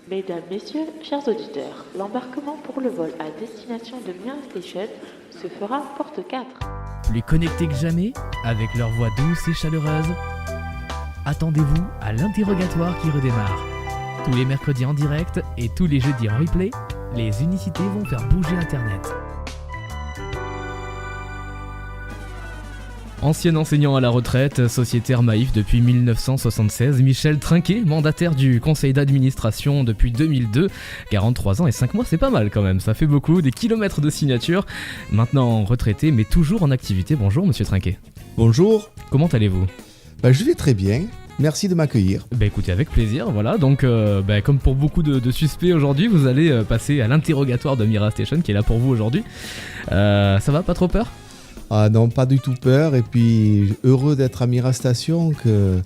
Mesdames, Messieurs, chers auditeurs, l'embarquement pour le vol à destination de Mira Station se fera porte 4. Plus connectés que jamais, avec leur voix douce et chaleureuse, attendez-vous à l'interrogatoire qui redémarre. Tous les mercredis en direct et tous les jeudis en replay, les unicités vont faire bouger Internet. Ancien enseignant à la retraite, sociétaire Maïf depuis 1976, Michel Trinquet, mandataire du conseil d'administration depuis 2002, 43 ans et 5 mois, c'est pas mal quand même, ça fait beaucoup, des kilomètres de signatures, maintenant retraité mais toujours en activité. Bonjour monsieur Trinquet. Bonjour. Comment allez-vous ? Je vais très bien, merci de m'accueillir. Écoutez, avec plaisir, voilà, donc comme pour beaucoup de suspects aujourd'hui, vous allez passer à l'interrogatoire de Mira Station qui est là pour vous aujourd'hui. Ça va, pas trop peur ? Ah non, pas du tout peur, et puis heureux d'être à Mira Station que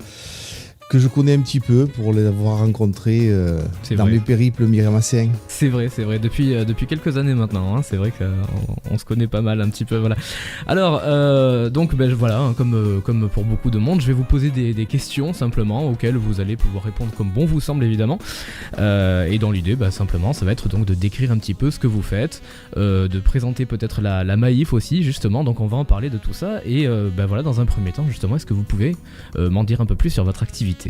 je connais un petit peu pour les avoir rencontrés dans mes périples miramassiens. C'est vrai, depuis quelques années maintenant, hein, c'est vrai qu'on se connaît pas mal un petit peu, voilà. Alors, voilà, hein, comme pour beaucoup de monde, je vais vous poser des questions simplement auxquelles vous allez pouvoir répondre comme bon vous semble évidemment. Et dans l'idée, simplement, ça va être donc de décrire un petit peu ce que vous faites, de présenter peut-être la Maïf aussi, justement, donc on va en parler de tout ça. Et voilà, dans un premier temps, justement, est-ce que vous pouvez m'en dire un peu plus sur votre activité ?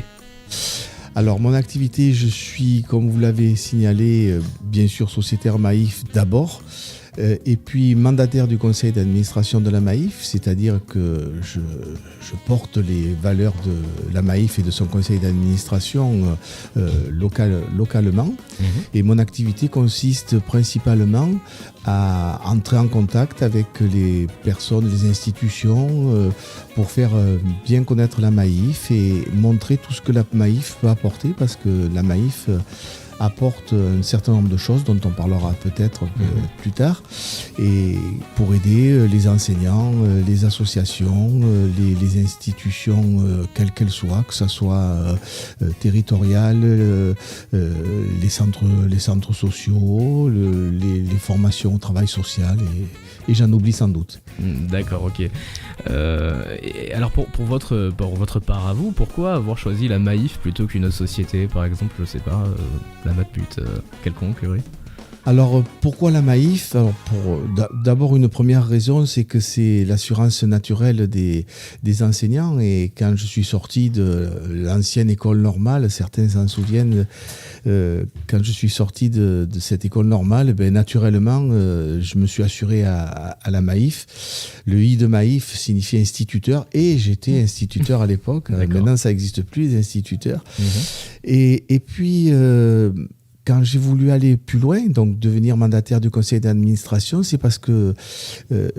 Alors mon activité, je suis, comme vous l'avez signalé, bien sûr sociétaire Maïf d'abord, et puis mandataire du conseil d'administration de la Maïf, c'est-à-dire que je porte les valeurs de la Maïf et de son conseil d'administration localement. Et mon activité consiste principalement à entrer en contact avec les personnes, les institutions, pour faire bien connaître la Maïf et montrer tout ce que la Maïf peut apporter, parce que la Maïf apporte un certain nombre de choses dont on parlera peut-être plus tard, et pour aider les enseignants, les associations, les institutions, quelles qu'elles soient, que ce soit territoriales, les centres sociaux, les formations au travail social, et j'en oublie sans doute. D'accord, ok. Et alors pour votre part à vous, pourquoi avoir choisi la Maïf plutôt qu'une autre société, par exemple, je sais pas, la Matmut quelconque, oui. Alors pourquoi la Maïf ? Alors d'abord une première raison, c'est que c'est l'assurance naturelle des enseignants, et quand je suis sorti de l'ancienne école normale, certains s'en souviennent, quand je suis sorti de cette école normale, naturellement je me suis assuré à la Maïf. Le I de Maïf signifie instituteur, et j'étais instituteur à l'époque. Maintenant ça n'existe plus, les instituteurs. Et puis quand j'ai voulu aller plus loin, donc devenir mandataire du conseil d'administration, c'est parce que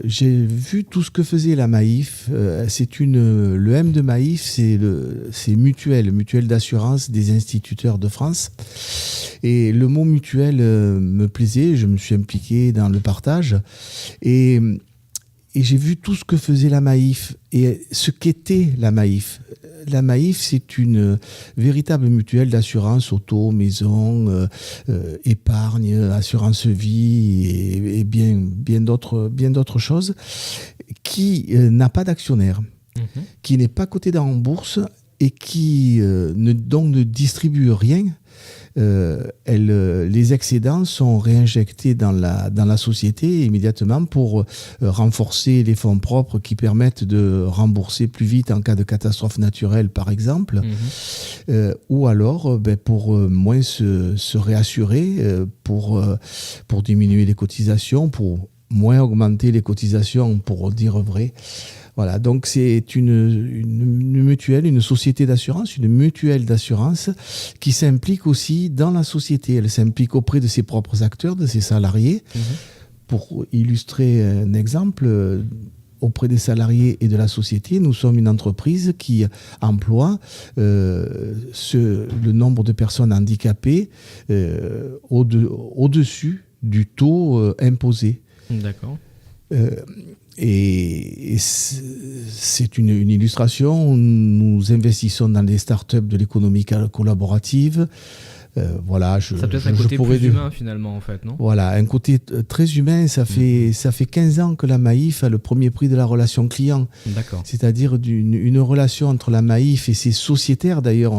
j'ai vu tout ce que faisait la Maïf. Le M de Maïf, c'est mutuelle d'assurance des instituteurs de France. Et le mot mutuelle me plaisait, je me suis impliqué dans le partage. Et j'ai vu tout ce que faisait la Maïf et ce qu'était la Maïf. La Maïf, c'est une véritable mutuelle d'assurance auto, maison, épargne, assurance vie et bien d'autres choses, qui n'a pas d'actionnaire, qui n'est pas coté en bourse et qui ne distribue rien. Les excédents sont réinjectés dans la société immédiatement pour renforcer les fonds propres qui permettent de rembourser plus vite en cas de catastrophe naturelle, par exemple, ou alors pour moins se réassurer, pour diminuer les cotisations, pour moins augmenter les cotisations, pour dire vrai. Voilà, donc c'est une mutuelle, une société d'assurance, une mutuelle d'assurance qui s'implique aussi dans la société. Elle s'implique auprès de ses propres acteurs, de ses salariés. Pour illustrer un exemple, auprès des salariés et de la société, nous sommes une entreprise qui emploie le nombre de personnes handicapées au-dessus du taux imposé. D'accord. Et c'est une illustration. Nous investissons dans les startups de l'économie collaborative. Voilà, Ça peut être un côté plus humain finalement en fait, non ? Voilà, un côté très humain. Ça fait 15 ans que la Maïf a le premier prix de la relation client. D'accord. C'est-à-dire une relation entre la Maïf et ses sociétaires. D'ailleurs,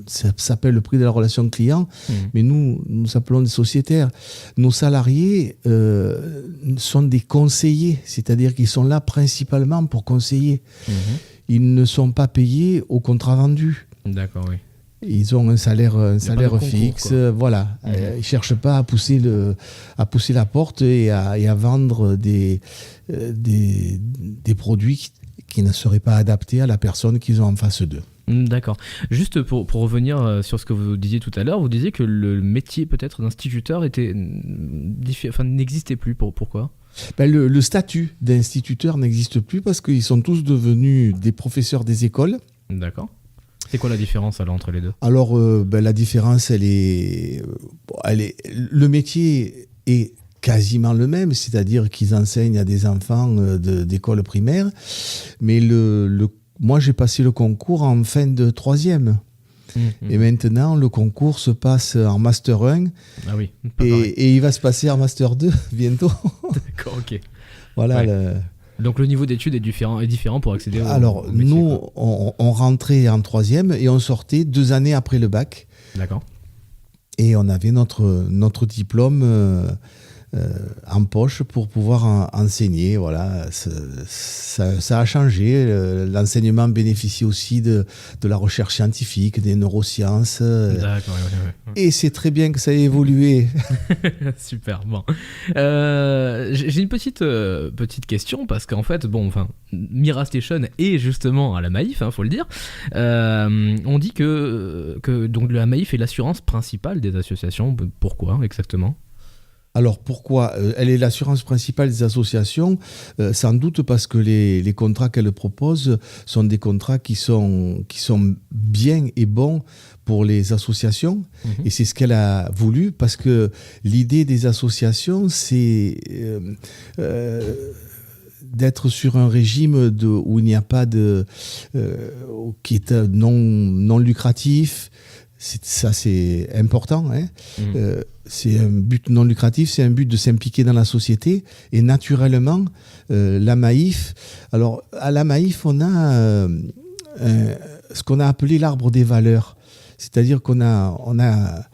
ça s'appelle le prix de la relation client, mais nous appelons des sociétaires. Nos salariés sont des conseillers, c'est-à-dire qu'ils sont là principalement pour conseiller. Ils ne sont pas payés au contrat vendu. D'accord, oui. Ils ont un salaire fixe, voilà. Ils ne cherchent pas à pousser la porte et à vendre des produits qui ne seraient pas adaptés à la personne qu'ils ont en face d'eux. D'accord. Juste pour revenir sur ce que vous disiez tout à l'heure, vous disiez que le métier peut-être d'instituteur n'existait plus. Pourquoi ? Le statut d'instituteur n'existe plus parce qu'ils sont tous devenus des professeurs des écoles. D'accord. C'est quoi la différence alors entre les deux ? Alors, la différence, le métier est quasiment le même, c'est-à-dire qu'ils enseignent à des enfants d'école primaire. Mais moi, j'ai passé le concours en fin de 3e. Et maintenant, le concours se passe en Master 1. Ah oui. Et il va se passer en Master 2 bientôt. D'accord, ok. Voilà. Ouais. Donc le niveau d'études est différent pour accéder au métier. Alors, nous, on rentrait en 3e et on sortait 2 années après le bac. D'accord. Et on avait notre diplôme en poche pour pouvoir enseigner. Voilà. Ça a changé. L'enseignement bénéficie aussi de la recherche scientifique, des neurosciences. D'accord, ouais. Et c'est très bien que ça ait évolué. Super, bon. J'ai une petite question, parce qu'en fait, Mira Station est justement à la Maïf, faut le dire. On dit que donc la Maïf est l'assurance principale des associations. Pourquoi exactement ? Alors pourquoi elle est l'assurance principale des associations? Sans doute parce que les contrats qu'elle propose sont des contrats qui sont bien et bons pour les associations. Et c'est ce qu'elle a voulu, parce que l'idée des associations, c'est d'être sur un régime où il n'y a pas qui est non lucratif. Ça, c'est important. C'est un but non lucratif, c'est un but de s'impliquer dans la société. Et naturellement, la Maïf... Alors, à la Maïf, on a ce qu'on a appelé l'arbre des valeurs. C'est-à-dire qu'on on a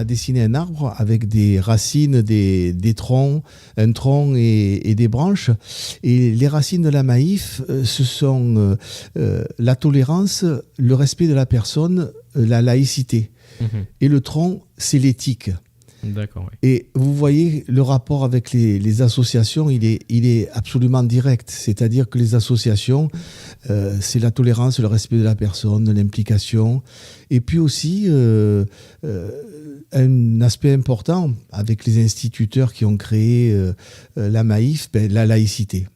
dessiné un arbre avec des racines, des troncs, un tronc et des branches. Et les racines de la Maïf, ce sont la tolérance, le respect de la personne, la laïcité. Et le tronc, c'est l'éthique. D'accord, oui. Et vous voyez, le rapport avec les associations, il est absolument direct. C'est-à-dire que les associations, c'est la tolérance, le respect de la personne, l'implication. Et puis aussi, un aspect important avec les instituteurs qui ont créé la Maïf, la laïcité.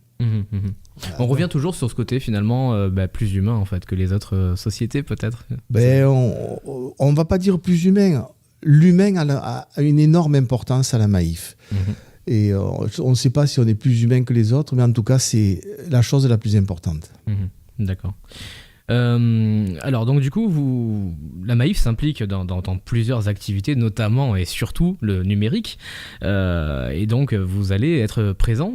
On revient toujours sur ce côté finalement plus humain en fait que les autres sociétés peut-être. On ne va pas dire plus humain. L'humain a une énorme importance à la Maïf. Et on ne sait pas si on est plus humain que les autres, mais en tout cas, c'est la chose la plus importante. D'accord. Alors donc du coup, la Maïf s'implique dans plusieurs activités, notamment et surtout le numérique. Et donc vous allez être présent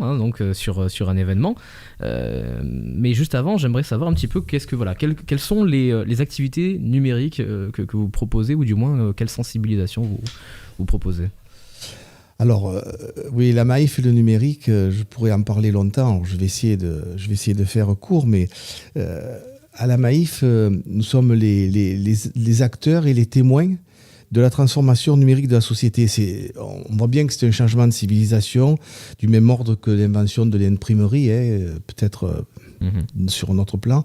sur un événement. Mais juste avant, j'aimerais savoir un petit peu quelles sont les activités numériques que vous proposez, ou du moins quelle sensibilisation vous proposez. Alors, oui, la Maïf et le numérique, je pourrais en parler longtemps. Alors, je vais essayer de faire court, mais à la Maïf, nous sommes les acteurs et les témoins de la transformation numérique de la société. On voit bien que c'est un changement de civilisation, du même ordre que l'invention de l'imprimerie, peut-être sur un autre plan.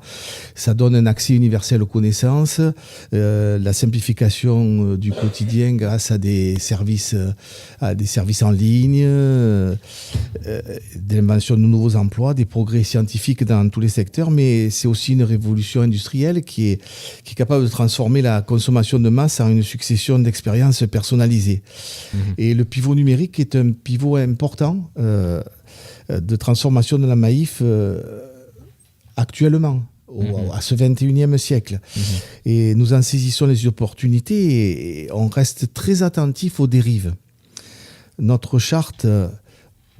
Ça donne un accès universel aux connaissances, la simplification du quotidien grâce à des services en ligne, l'invention de nouveaux emplois, des progrès scientifiques dans tous les secteurs, mais c'est aussi une révolution industrielle qui est capable de transformer la consommation de masse en une succession d'expériences personnalisées. Et le pivot numérique est un pivot important de transformation de la Maïf actuellement. à ce 21e siècle. Et nous en saisissons les opportunités et on reste très attentif aux dérives. Notre charte,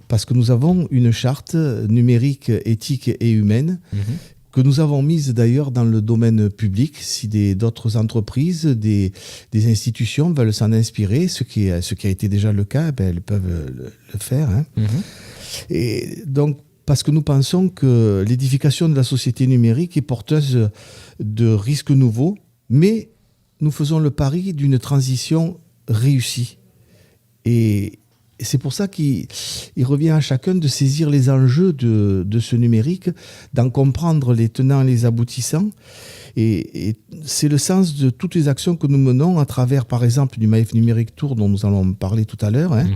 parce que nous avons une charte numérique, éthique et humaine, que nous avons mise d'ailleurs dans le domaine public. Si d'autres entreprises, des institutions veulent s'en inspirer, ce qui a été déjà le cas, elles peuvent le faire. Hein. Et donc, parce que nous pensons que l'édification de la société numérique est porteuse de risques nouveaux, mais nous faisons le pari d'une transition réussie. Et c'est pour ça qu'il revient à chacun de saisir les enjeux de ce numérique, d'en comprendre les tenants et les aboutissants. Et c'est le sens de toutes les actions que nous menons à travers, par exemple, du Maïf Numérique Tour, dont nous allons parler tout à l'heure, hein,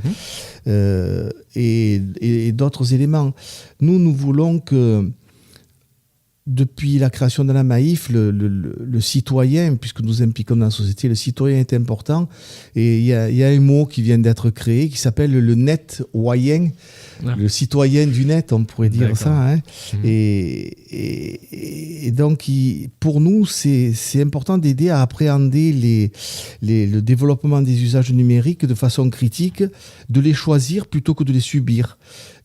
et d'autres éléments. Nous voulons que, depuis la création de la Maïf, le citoyen, puisque nous impliquons dans la société, le citoyen est important. Et il y a un mot qui vient d'être créé qui s'appelle le nettoyen, le citoyen du net, on pourrait dire ça. Hein. Et donc, pour nous, c'est important d'aider à appréhender le développement des usages numériques de façon critique, de les choisir plutôt que de les subir,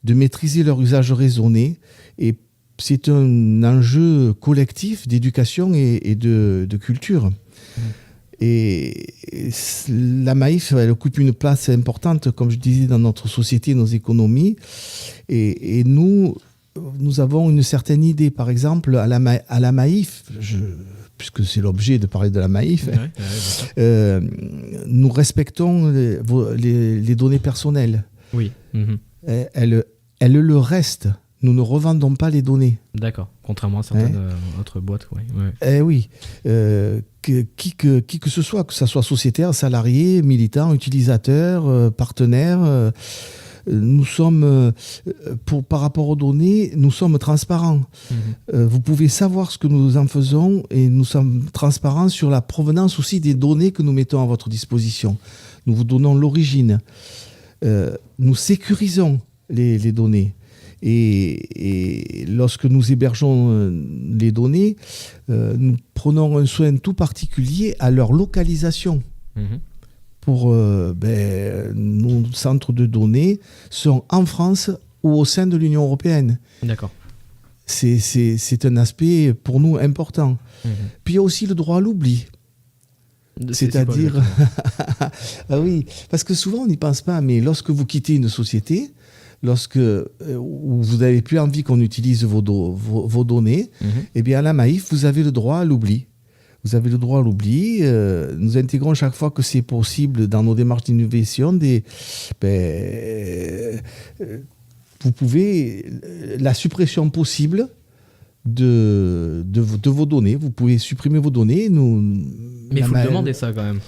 de maîtriser leur usage raisonné. Et c'est un enjeu collectif d'éducation et de culture. Et la Maïf, elle occupe une place importante, comme je disais, dans notre société, nos économies. Et nous avons une certaine idée. Par exemple, à la Maïf, puisque c'est l'objet de parler de la Maïf, nous respectons les données personnelles. Oui. Elles le restent. Nous ne revendons pas les données. D'accord, contrairement à certaines autres boîtes. Oui. Qui que ce soit sociétaire, salarié, militant, utilisateur, partenaire, nous sommes, par rapport aux données, nous sommes transparents. Vous pouvez savoir ce que nous en faisons et nous sommes transparents sur la provenance aussi des données que nous mettons à votre disposition. Nous vous donnons l'origine. Nous sécurisons les données. Et lorsque nous hébergeons les données, nous prenons un soin tout particulier à leur localisation. Pour nos centres de données sont en France ou au sein de l'Union européenne. D'accord. C'est un aspect pour nous important. Puis il y a aussi le droit à l'oubli. C'est-à-dire... ah oui, parce que souvent on n'y pense pas, mais lorsque vous quittez une société... Lorsque vous n'avez plus envie qu'on utilise vos données, eh bien à la Maïf, vous avez le droit à l'oubli. Vous avez le droit à l'oubli. Nous intégrons chaque fois que c'est possible dans nos démarches d'innovation vous pouvez la suppression possible de vos données. Vous pouvez supprimer vos données. Mais il faut le demander ça quand même.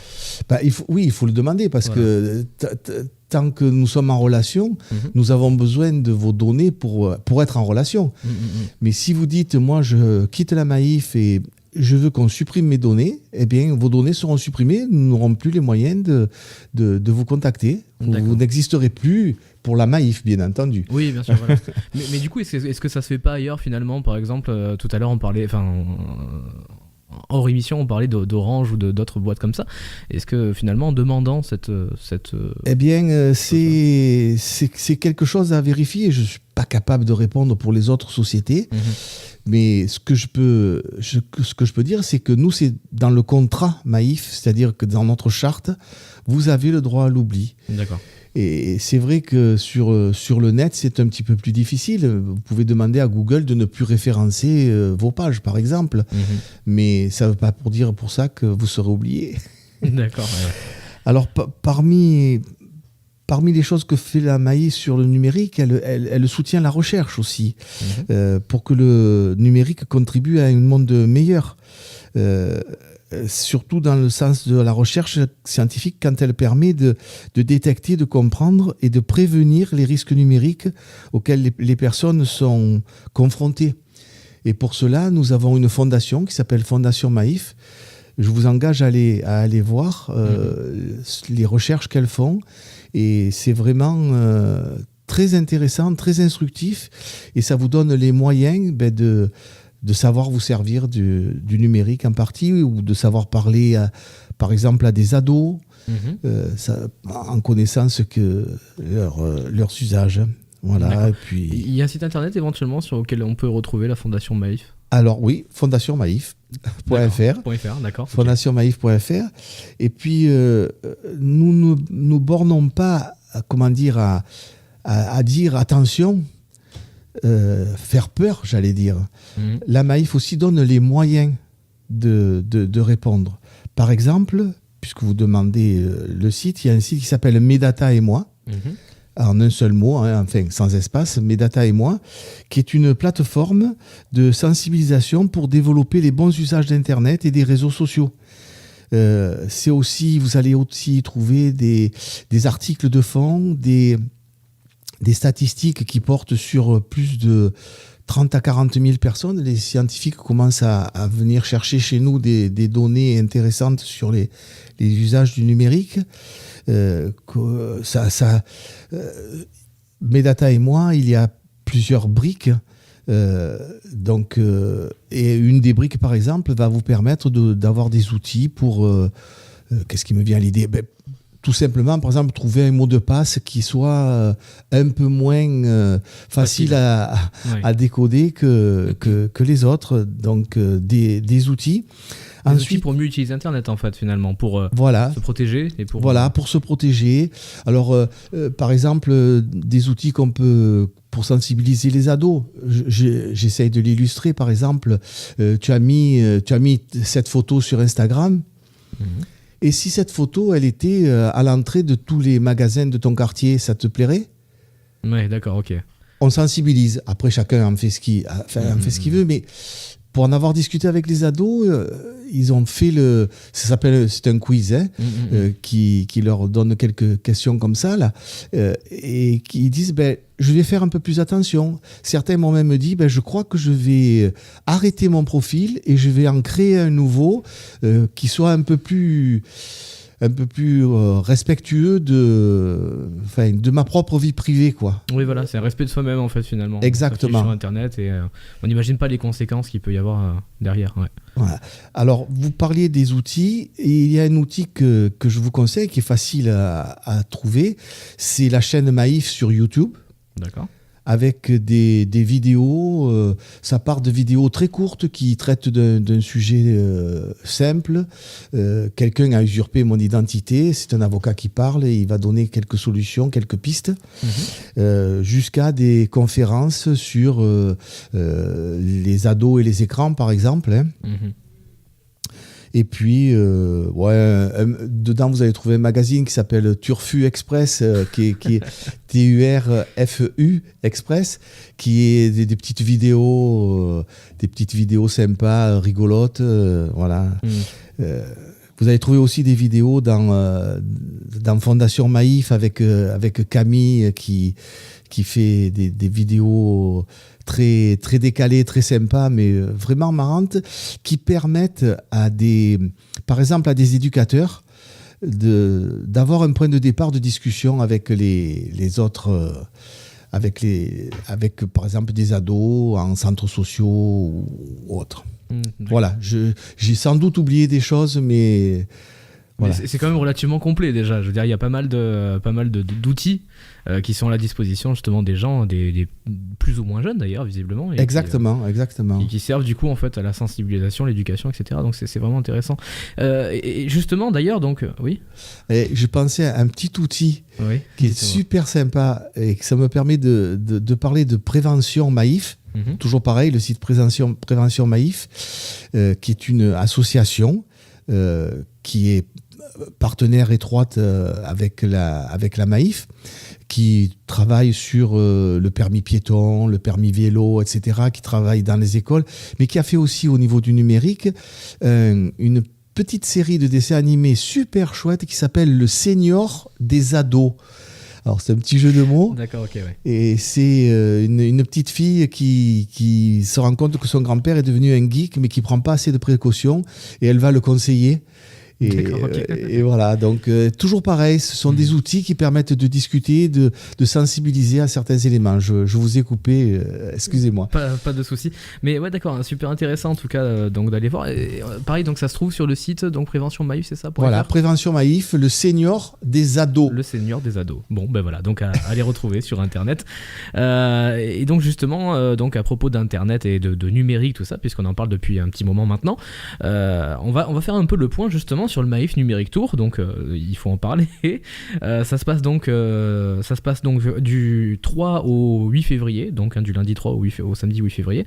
Il faut le demander parce que tant que nous sommes en relation, nous avons besoin de vos données pour être en relation. Mais si vous dites, moi je quitte la Maïf et je veux qu'on supprime mes données, eh bien vos données seront supprimées, nous n'aurons plus les moyens de vous contacter. Vous n'existerez plus pour la Maïf, bien entendu. Oui, bien sûr. Voilà. mais du coup, est-ce que ça se fait pas ailleurs finalement? Par exemple, tout à l'heure on parlait... hors émission, on parlait d'Orange ou d'autres boîtes comme ça. Est-ce que finalement, en demandant cette eh bien, c'est quelque chose à vérifier. Je ne suis pas capable de répondre pour les autres sociétés. Mais ce que je peux dire, c'est que nous, c'est dans le contrat Maïf, c'est-à-dire que dans notre charte, vous avez le droit à l'oubli. D'accord. Et c'est vrai que sur le net, c'est un petit peu plus difficile. Vous pouvez demander à Google de ne plus référencer vos pages, par exemple. Mais ça ne veut pas dire pour ça que vous serez oublié. D'accord. Ouais. Alors, parmi les choses que fait la Maïf sur le numérique, elle soutient la recherche aussi, pour que le numérique contribue à un monde meilleur. Surtout dans le sens de la recherche scientifique, quand elle permet de détecter, de comprendre et de prévenir les risques numériques auxquels les personnes sont confrontées. Et pour cela, nous avons une fondation qui s'appelle Fondation Maïf. Je vous engage à aller voir les recherches qu'elles font. Et c'est vraiment très intéressant, très instructif. Et ça vous donne les moyens de savoir vous servir du numérique en partie ou de savoir parler, par exemple, à des ados, en connaissant leurs usages. Voilà. D'accord. Et puis... Il y a un site internet éventuellement sur lequel on peut retrouver la Fondation Maïf. Alors oui, fondationmaif.fr. D'accord. Fondationmaif.fr. Et puis, nous ne nous bornons pas, à dire attention, faire peur, j'allais dire. La Maïf aussi donne les moyens de répondre. Par exemple, puisque vous demandez le site, il y a un site qui s'appelle Medata et moi. En un seul mot, enfin sans espace, Medata et moi, qui est une plateforme de sensibilisation pour développer les bons usages d'Internet et des réseaux sociaux. C'est aussi, vous allez aussi trouver des articles de fond, des statistiques qui portent sur plus de 30 à 40 000 personnes. Les scientifiques commencent à venir chercher chez nous des données intéressantes sur les usages du numérique. Medata et moi, il y a plusieurs briques. Et une des briques, par exemple, va vous permettre d'avoir des outils pour... qu'est-ce qui me vient à l'idée ? Tout simplement, par exemple, trouver un mot de passe qui soit un peu moins facile à décoder que les autres. Donc, des outils. Ensuite, pour mieux utiliser Internet, en fait, finalement, pour se protéger. Pour se protéger. Alors, par exemple, des outils qu'on peut... pour sensibiliser les ados. J'essaye de l'illustrer. Par exemple, tu as mis cette photo sur Instagram. Et si cette photo, elle était à l'entrée de tous les magasins de ton quartier, ça te plairait ? Ouais, d'accord, ok. On sensibilise. Après, chacun en fait ce qu'il veut, mais pour en avoir discuté avec les ados, ils ont fait c'est un quiz qui leur donne quelques questions comme ça là, et qui disent je vais faire un peu plus attention. Certains m'ont même dit je crois que je vais arrêter mon profil et je vais en créer un nouveau qui soit un peu plus respectueux de ma propre vie privée, quoi. Oui, voilà, c'est un respect de soi-même, en fait, finalement. Exactement. Sur Internet, et on n'imagine pas les conséquences qu'il peut y avoir derrière. Ouais. Voilà. Alors, vous parliez des outils, et il y a un outil que je vous conseille, qui est facile à trouver, c'est la chaîne Maïf sur YouTube. D'accord. Avec des vidéos, ça part de vidéos très courtes qui traitent d'un sujet simple. Quelqu'un a usurpé mon identité, c'est un avocat qui parle et il va donner quelques solutions, quelques pistes, jusqu'à des conférences sur les ados et les écrans, par exemple. Et puis, dedans, vous allez trouver un magazine qui s'appelle Turfu Express, qui est TURFU Express, qui est des petites vidéos sympas, rigolotes, voilà. Vous allez trouver aussi des vidéos dans Fondation Maïf avec Camille qui fait des vidéos très, très décalées, très sympas, mais vraiment marrantes, qui permettent par exemple à des éducateurs d'avoir un point de départ de discussion avec les autres, avec par exemple des ados en centres sociaux ou autres. Voilà, j'ai sans doute oublié des choses, mais... Voilà. C'est quand même relativement complet déjà. Je veux dire, il y a pas mal d'outils qui sont à la disposition justement des gens, des plus ou moins jeunes d'ailleurs, visiblement. Exactement. Qui servent du coup en fait à la sensibilisation, l'éducation, etc. Donc c'est vraiment intéressant. Et justement d'ailleurs, donc oui. Et je pensais à un petit outil qui est super sympa et que ça me permet de parler de prévention Maïf. Toujours pareil, le site Prévention Maïf, qui est une association qui est partenaire étroite avec la Maïf, qui travaille sur le permis piéton, le permis vélo, etc., qui travaille dans les écoles, mais qui a fait aussi au niveau du numérique une petite série de dessins animés super chouette qui s'appelle Le Senior des ados. Alors, c'est un petit jeu de mots. D'accord, ok, ouais. Et c'est une petite fille qui se rend compte que son grand-père est devenu un geek, mais qui ne prend pas assez de précautions. Et elle va le conseiller. D'accord, ok. Et voilà, donc toujours pareil, ce sont des outils qui permettent de discuter, de sensibiliser à certains éléments. Je vous ai coupé, excusez-moi. Pas de souci. Mais ouais, d'accord, hein, super intéressant en tout cas donc d'aller voir. Et, pareil, donc ça se trouve sur le site donc Prévention Maïf, c'est ça pour Voilà, Prévention Maïf, le senior des ados. Le senior des ados. Bon, ben voilà, donc à les retrouver sur Internet. Et donc justement, donc à propos d'Internet et de numérique, tout ça, puisqu'on en parle depuis un petit moment maintenant, on va faire un peu le point justement sur le Maïf Numérique Tour. Donc il faut en parler. Ça se passe donc du 3 au 8 février, donc du lundi 3 au samedi 8 février.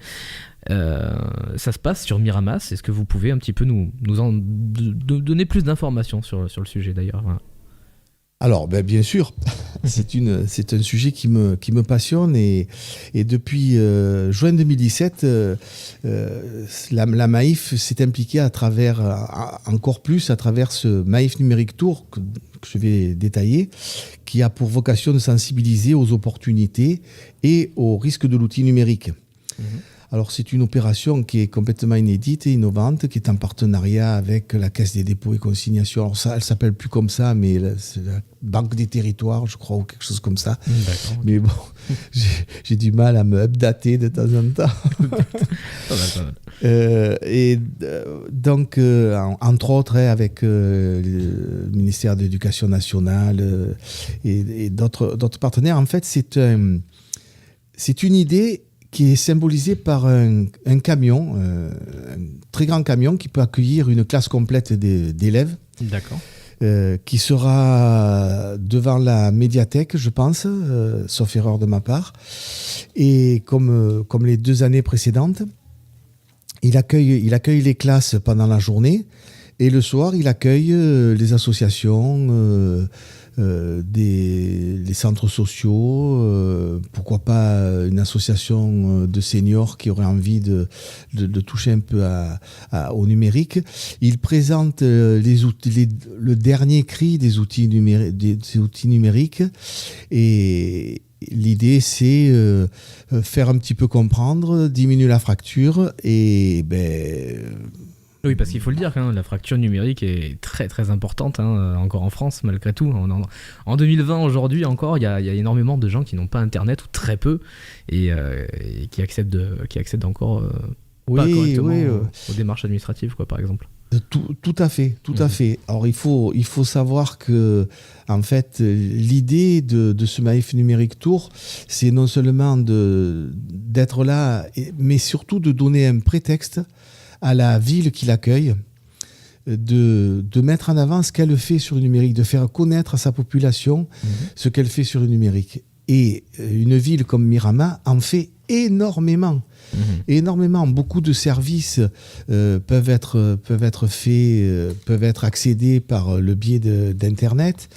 Ça se passe sur Miramas. Est-ce que vous pouvez un petit peu nous en donner plus d'informations sur le sujet d'ailleurs? Voilà. Alors, bien sûr, c'est un sujet qui me passionne et depuis juin 2017, la Maïf s'est impliquée encore plus à travers ce Maïf Numérique Tour que je vais détailler, qui a pour vocation de sensibiliser aux opportunités et aux risques de l'outil numérique. Mmh. Alors, c'est une opération qui est complètement inédite et innovante, qui est en partenariat avec la Caisse des dépôts et consignations. Alors, ça, elle ne s'appelle plus comme ça, mais c'est la Banque des territoires, je crois, ou quelque chose comme ça. D'accord. Mais bon, j'ai du mal à me updater de temps en temps. Pas mal. Donc, entre autres, avec le ministère de l'Éducation nationale et d'autres partenaires, en fait, c'est une idée qui est symbolisé par un camion, un très grand camion qui peut accueillir une classe complète d'élèves. D'accord. Qui sera devant la médiathèque, je pense, sauf erreur de ma part. Et comme les 2 années précédentes, il accueille les classes pendant la journée et le soir, il accueille les associations, les centres sociaux, pourquoi pas une association de seniors qui aurait envie de toucher un peu au numérique. Il présente le dernier cri des outils numériques et l'idée, c'est faire un petit peu comprendre, diminuer la fracture et oui, parce qu'il faut le dire, hein, la fracture numérique est très très importante, hein, encore en France malgré tout. En 2020, aujourd'hui encore, il y a énormément de gens qui n'ont pas Internet ou très peu et qui accèdent encore pas correctement aux démarches administratives, quoi, par exemple. Tout à fait. Alors il faut savoir que en fait l'idée de ce Maïf Numérique Tour, c'est non seulement d'être là, mais surtout de donner un prétexte à la ville qui l'accueille, de mettre en avant ce qu'elle fait sur le numérique, de faire connaître à sa population ce qu'elle fait sur le numérique. Et une ville comme Miramas en fait énormément. Énormément. Beaucoup de services peuvent être faits, peuvent être accédés par le biais d'Internet.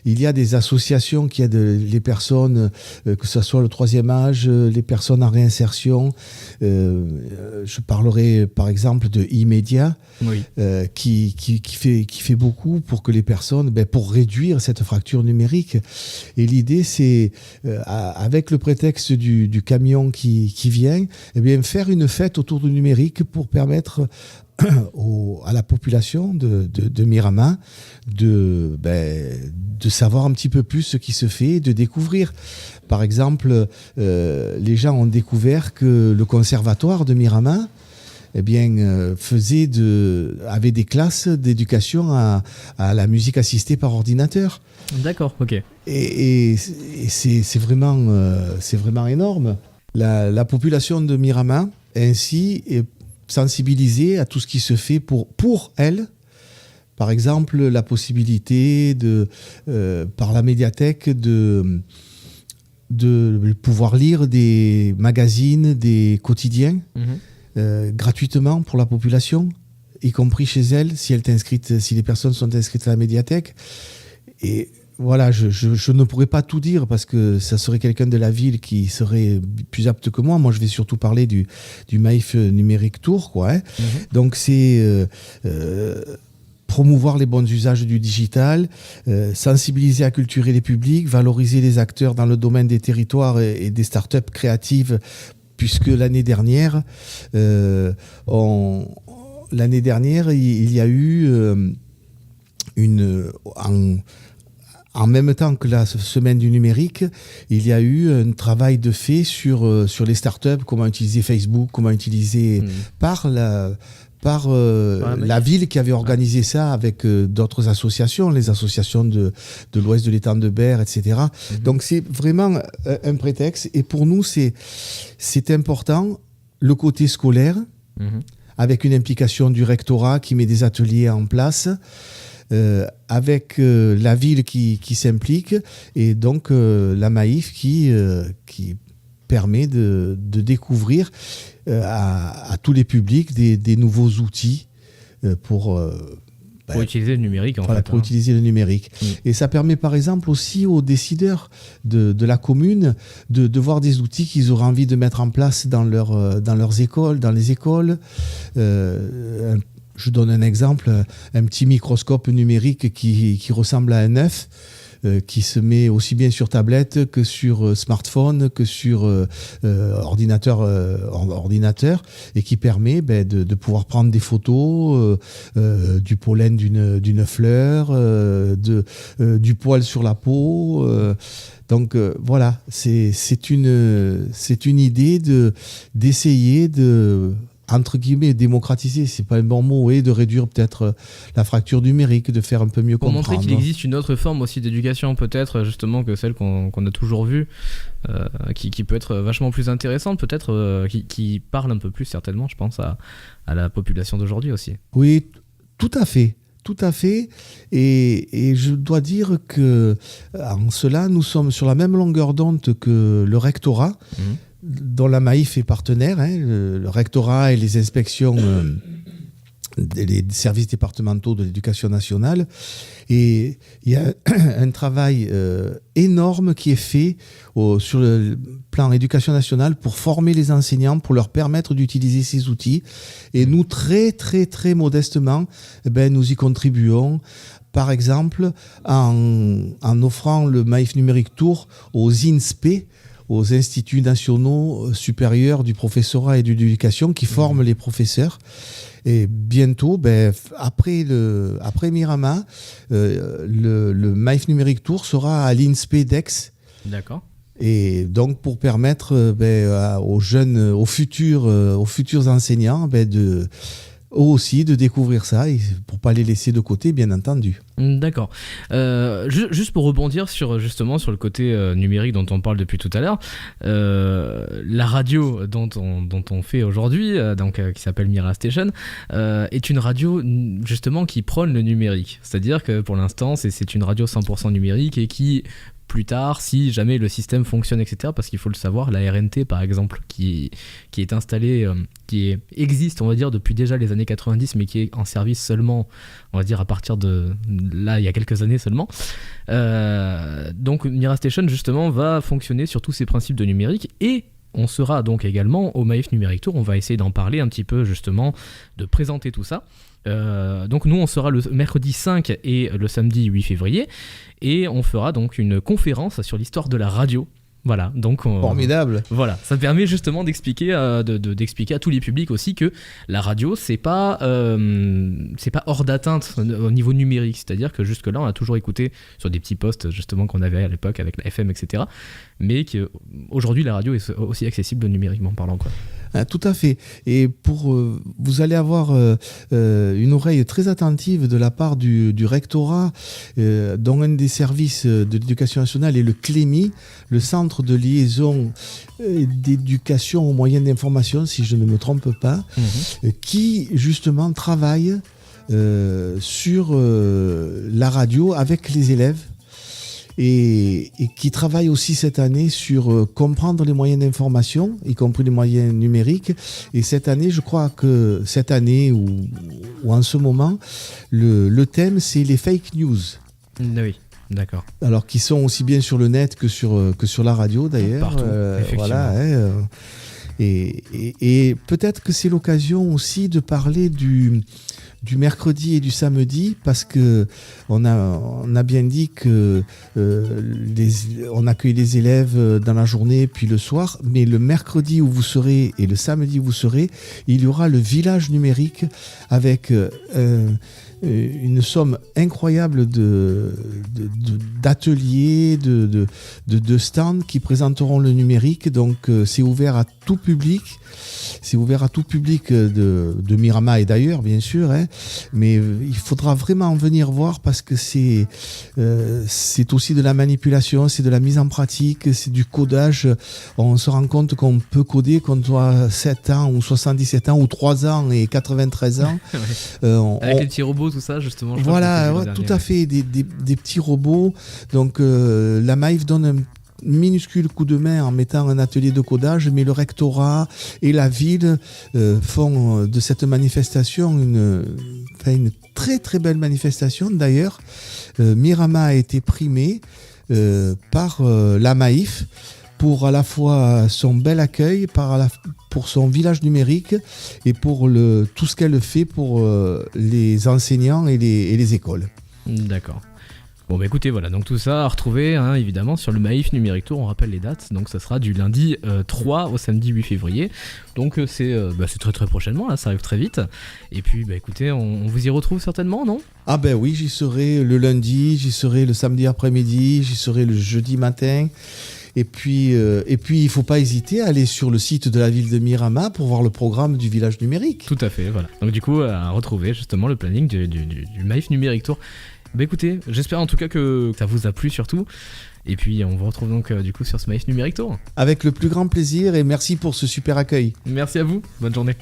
Il y a des associations qui aident les personnes, que ce soit le 3e âge, les personnes en réinsertion. Je parlerai par exemple de E-Media, oui. qui fait beaucoup pour que les personnes, pour réduire cette fracture numérique. Et l'idée, c'est, avec le prétexte du camion qui vient, faire une fête autour du numérique pour permettre à la population de Miramas de savoir un petit peu plus ce qui se fait, de découvrir. Par exemple, les gens ont découvert que le conservatoire de Miramas avait des classes d'éducation à la musique assistée par ordinateur. D'accord, ok. Et c'est vraiment énorme. La population de Miramas, ainsi, est sensibilisée à tout ce qui se fait pour elle. Par exemple, la possibilité par la médiathèque de pouvoir lire des magazines, des quotidiens, gratuitement pour la population, y compris chez elle, si les personnes sont inscrites à la médiathèque. Et voilà, je ne pourrais pas tout dire parce que ça serait quelqu'un de la ville qui serait plus apte que moi. Moi, je vais surtout parler du Maïf Numérique Tour, quoi. Hein. Donc, c'est promouvoir les bons usages du digital, sensibiliser, acculturer les publics, valoriser les acteurs dans le domaine des territoires et des startups créatives, puisque l'année dernière, il y a eu en même temps que la semaine du numérique, il y a eu un travail de fait sur les startups, comment utiliser Facebook, comment utiliser par la ville qui avait organisé ça avec d'autres associations, les associations de l'Ouest de l'étang de Berre, etc. Donc c'est vraiment un prétexte. Et pour nous, c'est important, le côté scolaire, avec une implication du rectorat qui met des ateliers en place, avec la ville qui s'implique, et donc la Maïf qui permet de découvrir à tous les publics des nouveaux outils pour utiliser le numérique pour utiliser le numérique. Et ça permet par exemple aussi aux décideurs de la commune de voir des outils qu'ils auraient envie de mettre en place dans leurs écoles, dans les écoles. Je donne un exemple, un petit microscope numérique qui ressemble à un œuf, qui se met aussi bien sur tablette que sur smartphone, que sur ordinateur, et qui permet de pouvoir prendre des photos du pollen d'une fleur, du poil sur la peau. Donc voilà, c'est une idée d'essayer de entre guillemets, démocratiser, c'est pas un bon mot, et de réduire peut-être la fracture numérique, de faire un peu mieux comprendre. Pour montrer qu'il existe une autre forme aussi d'éducation, peut-être, justement, que celle qu'on a toujours vue, qui peut être vachement plus intéressante, peut-être, qui parle un peu plus, certainement, je pense, à la population d'aujourd'hui aussi. Oui, tout à fait. Tout à fait, et je dois dire que en cela, nous sommes sur la même longueur d'onde que le rectorat, dont la Maïf est partenaire, le rectorat et les inspections, les services départementaux de l'éducation nationale. Et il y a un travail énorme qui est fait sur le plan éducation nationale pour former les enseignants, pour leur permettre d'utiliser ces outils. Et nous, très, très, très modestement, nous y contribuons. Par exemple, en offrant le Maïf Numérique Tour aux INSPE, aux instituts nationaux supérieurs du professorat et de l'éducation qui forment les professeurs. Et bientôt, après Mirama, le Maïf Numérique Tour sera à l'INSPE d'Aix. D'accord. Et donc pour permettre aux jeunes, aux futurs enseignants eux aussi de découvrir ça, et pour pas les laisser de côté, bien entendu. D'accord. Juste pour rebondir sur le côté numérique dont on parle depuis tout à l'heure, la radio dont on fait aujourd'hui, qui s'appelle Mira Station, est une radio justement qui prône le numérique. C'est-à-dire que pour l'instant, c'est une radio 100% numérique, et qui plus tard, si jamais le système fonctionne, etc., parce qu'il faut le savoir, la RNT par exemple, qui est installée, existe, on va dire, depuis déjà les années 90, mais qui est en service seulement, on va dire, à partir de là, il y a quelques années seulement. Donc Mira Station, justement, va fonctionner sur tous ces principes de numérique, et on sera donc également au Maïf Numérique Tour. On va essayer d'en parler un petit peu, justement, de présenter tout ça. Donc nous, on sera le mercredi 5 et le samedi 8 février, et on fera donc une conférence sur l'histoire de la radio. Voilà, donc formidable. Voilà, ça permet justement d'expliquer d'expliquer à tous les publics aussi que la radio, c'est pas hors d'atteinte au niveau numérique. C'est-à-dire que jusque-là, on a toujours écouté sur des petits postes justement qu'on avait à l'époque avec la FM, etc. Mais qu'aujourd'hui, la radio est aussi accessible numériquement parlant, quoi. Tout à fait. Et vous allez avoir une oreille très attentive de la part du rectorat, dont un des services de l'éducation nationale est le CLEMI, le centre de liaison d'éducation aux moyens d'information, si je ne me trompe pas, qui justement travaille sur la radio avec les élèves. Et qui travaille aussi cette année sur comprendre les moyens d'information, y compris les moyens numériques. Et cette année, je crois que ou en ce moment, le thème, c'est les fake news. Oui, d'accord. Alors, qui sont aussi bien sur le net que sur la radio, d'ailleurs. Partout, effectivement. Voilà. Et peut-être que c'est l'occasion aussi de parler du mercredi et du samedi, parce que on a bien dit que on accueille les élèves dans la journée puis le soir, mais le mercredi où vous serez et le samedi où vous serez, il y aura le village numérique avec une somme incroyable d'ateliers, de stands qui présenteront le numérique. Donc c'est ouvert à tout public. C'est ouvert à tout public de Mirama et d'ailleurs, bien sûr. Hein. Mais il faudra vraiment venir voir parce que c'est aussi de la manipulation, c'est de la mise en pratique, c'est du codage. On se rend compte qu'on peut coder quand on a 7 ans ou 77 ans ou 3 ans et 93 ans. Ouais. Avec les petits robots, tout ça, justement. Voilà, ouais, tout à fait, des petits robots. Donc la Maïf donne un minuscule coup de main en mettant un atelier de codage, mais le rectorat et la ville font de cette manifestation une très très belle manifestation. D'ailleurs, Mirama a été primé par la Maïf pour à la fois son bel accueil, pour son village numérique et pour tout ce qu'elle fait pour les enseignants et les écoles. D'accord. Bon bah écoutez, voilà, donc tout ça à retrouver hein, évidemment sur le Maïf Numérique Tour, on rappelle les dates, donc ça sera du lundi 3 au samedi 8 février, donc c'est très très prochainement, là, ça arrive très vite, et puis bah écoutez, on vous y retrouve certainement, non ? Ah ben oui, j'y serai le lundi, j'y serai le samedi après-midi, j'y serai le jeudi matin. Et puis, il ne faut pas hésiter à aller sur le site de la ville de Mirama pour voir le programme du village numérique. Tout à fait, voilà. Donc du coup, à retrouver justement le planning du Maïf Numérique Tour. Bah écoutez, j'espère en tout cas que ça vous a plu surtout. Et puis on vous retrouve donc du coup sur ce Maïf Numérique Tour. Avec le plus grand plaisir et merci pour ce super accueil. Merci à vous, bonne journée.